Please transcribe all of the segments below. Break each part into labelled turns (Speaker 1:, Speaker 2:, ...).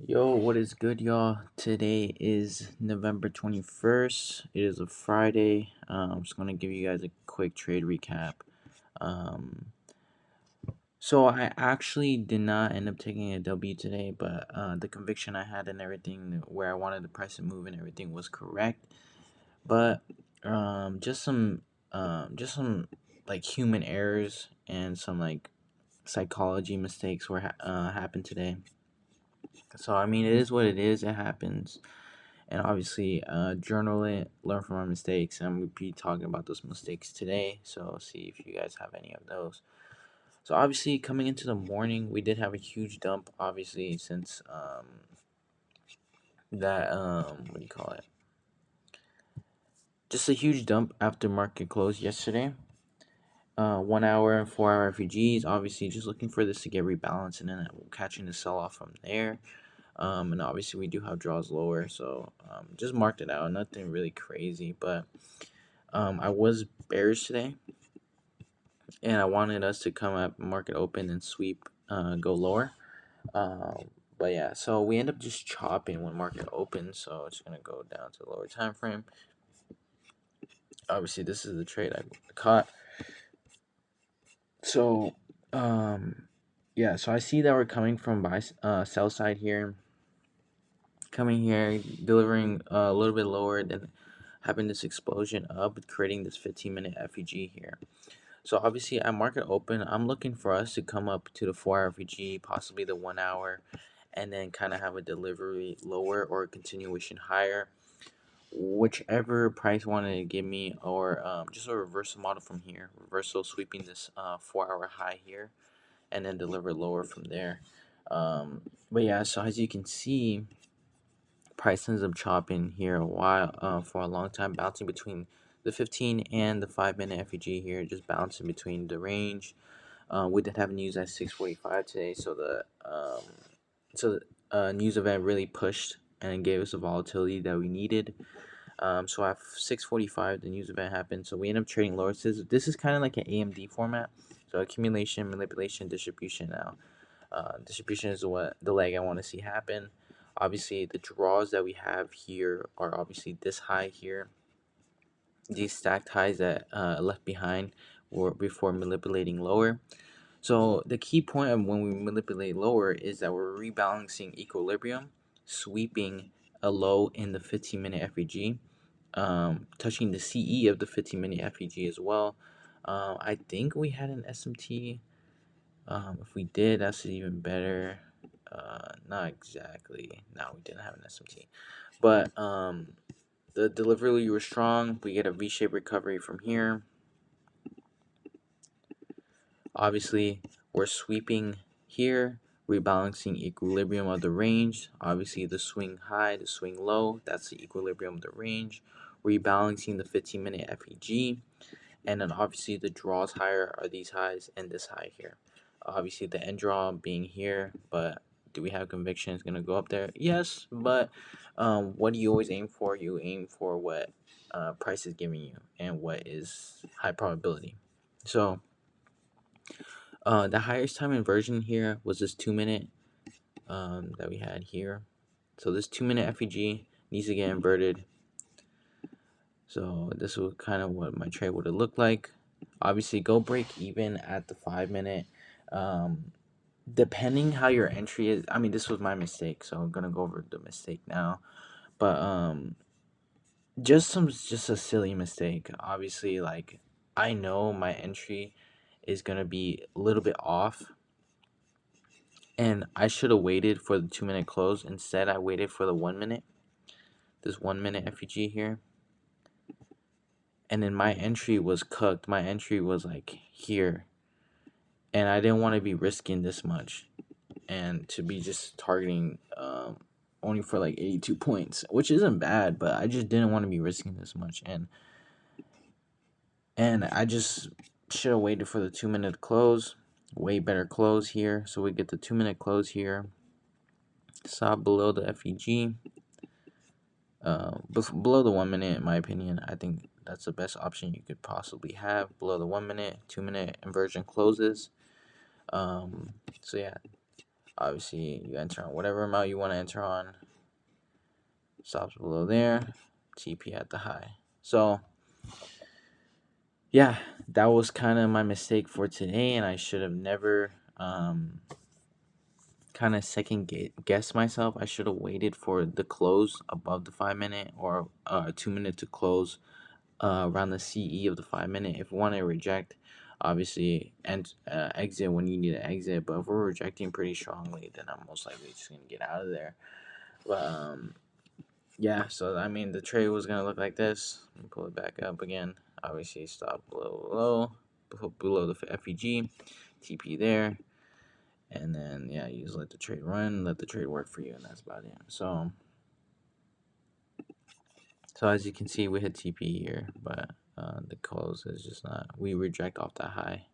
Speaker 1: Yo, what is good, y'all? Today is November 21st. It is a Friday. I'm just going to give you guys a quick trade recap. Um, so, I actually did not end up taking a W today, but the conviction I had and everything, where I wanted the price to move and everything, was correct. But just some like human errors and some like psychology mistakes happened today. So, I mean, it is what it is. It happens. And obviously journal it, learn from our mistakes, and I'm going to be talking about those mistakes today, so see if you guys have any of those. So obviously coming into the morning, we did have a huge dump, obviously, since that what do you call it, just a huge dump after market close yesterday. 1 hour and 4 hour refugees, obviously just looking for this to get rebalanced and then catching the sell off from there. And obviously we do have draws lower, so just marked it out, nothing really crazy, but I was bearish today, and I wanted us to come up market open and sweep, go lower. But yeah, so we end up just chopping when market opens, so it's gonna go down to the lower time frame. Obviously, this is the trade I caught. So, yeah, so I see that we're coming from sell side here, coming here, delivering a little bit lower, then having this explosion up, creating this 15-minute FEG here. So obviously at market open, I'm looking for us to come up to the 4 hour VG, possibly the 1 hour, and then kind of have a delivery lower or a continuation higher, whichever price wanted to give me, or just a reversal model from here, reversal sweeping this 4 hour high here, and then deliver lower from there. But yeah, so as you can see, price ends up chopping here a while, for a long time, bouncing between the 15 and the 5 minute FEG here, just bouncing between the range. We did have news at 6:45 today, so the news event really pushed and gave us the volatility that we needed. So at 6:45, the news event happened, so we ended up trading lower. This is kind of like an AMD format, so accumulation, manipulation, distribution. Now, distribution is what the leg I want to see happen. Obviously, the draws that we have here are obviously this high here. These stacked highs that left behind were before manipulating lower. So the key point of when we manipulate lower is that we're rebalancing equilibrium, sweeping a low in the 15-minute FEG, touching the CE of the 15-minute FEG as well. I think we had an SMT. If we did, that's even better. Not exactly. No, we didn't have an SMT. But the delivery was strong. We get a V-shaped recovery from here. Obviously, we're sweeping here, rebalancing equilibrium of the range. Obviously, the swing high, the swing low, that's the equilibrium of the range. Rebalancing the 15-minute FEG, and then obviously the draws higher are these highs and this high here. Obviously, the end draw being here, but do we have conviction it's gonna go up there? Yes, but what do you always aim for? You aim for what price is giving you and what is high probability. So the highest time inversion here was this 2 minute that we had here. So this 2 minute FEG needs to get inverted. So this was kind of what my trade would have looked like. Obviously, go break even at the 5 minute. Depending how your entry is, I mean, this was my mistake, so I'm gonna go over the mistake now. But just a silly mistake. Obviously, like I know my entry is gonna be a little bit off, and I should have waited for the 2 minute close. Instead, I waited for the 1 minute. This 1 minute FEG here, and then my entry was cooked. My entry was like here, and I didn't want to be risking this much, and to be just targeting only for like 82 points, which isn't bad, but I just didn't want to be risking this much, and I just should have waited for the 2 minute close. Way better close here, so we get the 2 minute close here. Stop below the FEG. Below the 1 minute, in my opinion, I think that's the best option you could possibly have. Below the 1 minute, 2 minute inversion closes. So yeah, Obviously, you enter on whatever amount you want to enter on. Stops below there. TP at the high. So, yeah, that was kind of my mistake for today, and I should have never kind of second guess myself. I should have waited for the close above the 5 minute or 2 minute to close around the CE of the 5 minute. If we want to reject, obviously, and exit when you need to exit. But if we're rejecting pretty strongly, then I'm most likely just gonna get out of there. But yeah. So I mean, the trade was gonna look like this. Let me pull it back up again. Obviously, stop below the FEG, TP there. And then yeah, you just let the trade run, let the trade work for you, and that's about it. So as you can see, we hit TP here, but the close is just not. We reject off that high.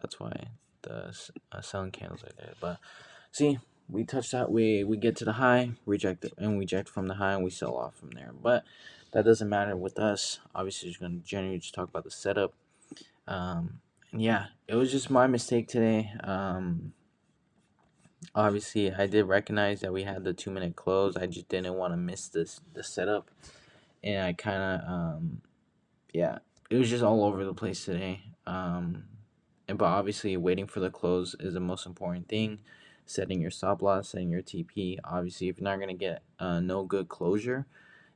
Speaker 1: That's why the selling candles are there. But see, we touch that. We get to the high, reject it, and reject from the high, and we sell off from there. But that doesn't matter with us. Obviously, just gonna generally just talk about the setup. And yeah, it was just my mistake today. Obviously, I did recognize that we had the 2 minute close. I just didn't want to miss the setup, and I kind of yeah, it was just all over the place today. But obviously, waiting for the close is the most important thing. Setting your stop loss, setting your TP. Obviously, if you're not gonna get no good closure,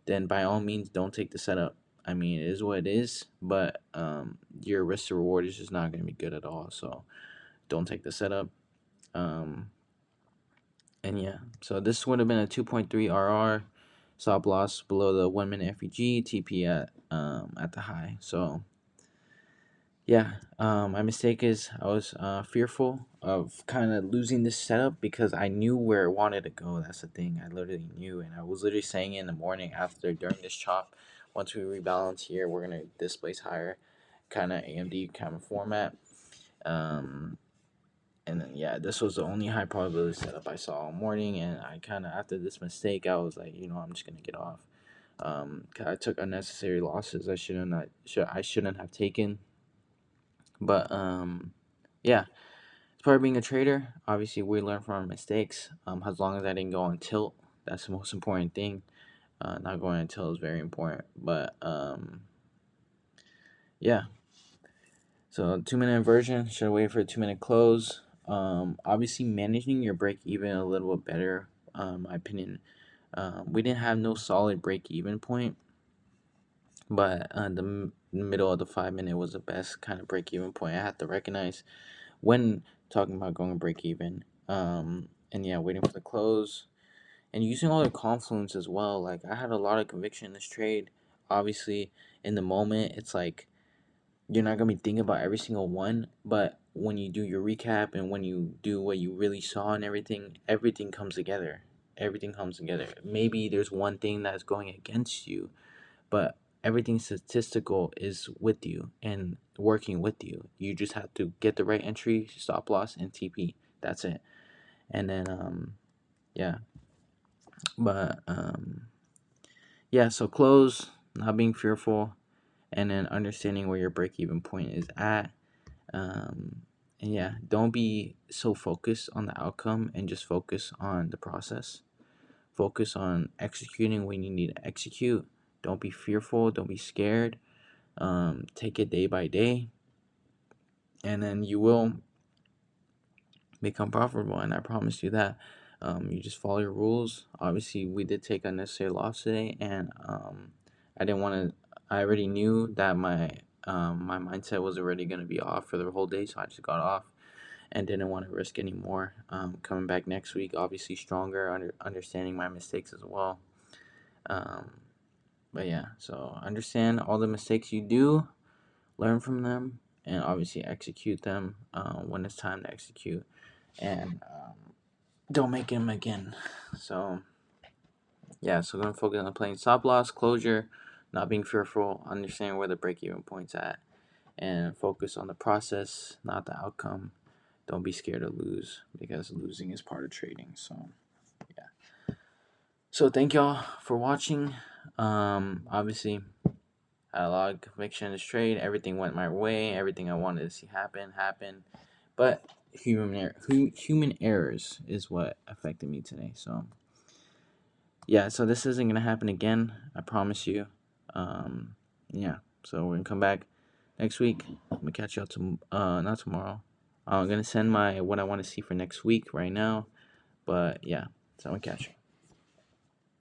Speaker 1: then by all means don't take the setup. I mean, it is what it is, but your risk to reward is just not gonna be good at all. So don't take the setup. And yeah, so this would have been a 2.3 RR, stop loss below the 1 minute FEG, TP at the high. So yeah, my mistake is I was fearful of kind of losing this setup because I knew where it wanted to go. That's the thing. I literally knew, and I was literally saying it in the morning after during this chop. Once we rebalance here, we're gonna displace higher, kind of AMD kind of format. And then yeah, this was the only high probability setup I saw all morning, and I kind of after this mistake, I was like, I'm just gonna get off. I took unnecessary losses I shouldn't have taken, but yeah, it's part of being a trader. Obviously, we learn from our mistakes. As long as I didn't go on tilt, that's the most important thing. Not going on tilt is very important, but yeah. So 2 minute inversion, should wait for a 2 minute close. Obviously managing your break even a little bit better. My opinion. We didn't have no solid break even point, but the middle of the 5 minute was the best kind of break even point. I had to recognize when talking about going break even. And yeah, waiting for the close and using all the confluence as well. Like I had a lot of conviction in this trade. Obviously, in the moment, it's like you're not gonna be thinking about every single one, but when you do your recap and when you do what you really saw and everything comes together. Everything comes together. Maybe there's one thing that's going against you, but everything statistical is with you and working with you. You just have to get the right entry, stop loss, and TP. That's it. And then yeah, but yeah. So close, not being fearful, and then understanding where your break even point is at. And yeah, don't be so focused on the outcome and just focus on the process. Focus on executing when you need to execute. Don't be fearful. Don't be scared. Take it day by day, and then you will become profitable. And I promise you that. You just follow your rules. Obviously, we did take unnecessary loss today, and I didn't want to. I already knew that my mindset was already going to be off for the whole day, so I just got off and didn't want to risk anymore. Coming back next week, obviously stronger, understanding my mistakes as well. But yeah, so understand all the mistakes you do, learn from them, and obviously execute them when it's time to execute, and don't make them again. So yeah, so gonna focus on playing stop loss, closure, not being fearful, understanding where the break even point's at, and focus on the process, not the outcome. Don't be scared to lose because losing is part of trading. So yeah. So thank y'all for watching. Obviously had a lot of conviction in this trade. Everything went my way. Everything I wanted to see happen happened. But human errors is what affected me today. So yeah, so this isn't gonna happen again. I promise you. Yeah. So we're gonna come back next week. I'm gonna catch y'all not tomorrow. I'm gonna send my what I want to see for next week right now. But yeah, so I'm gonna catch you.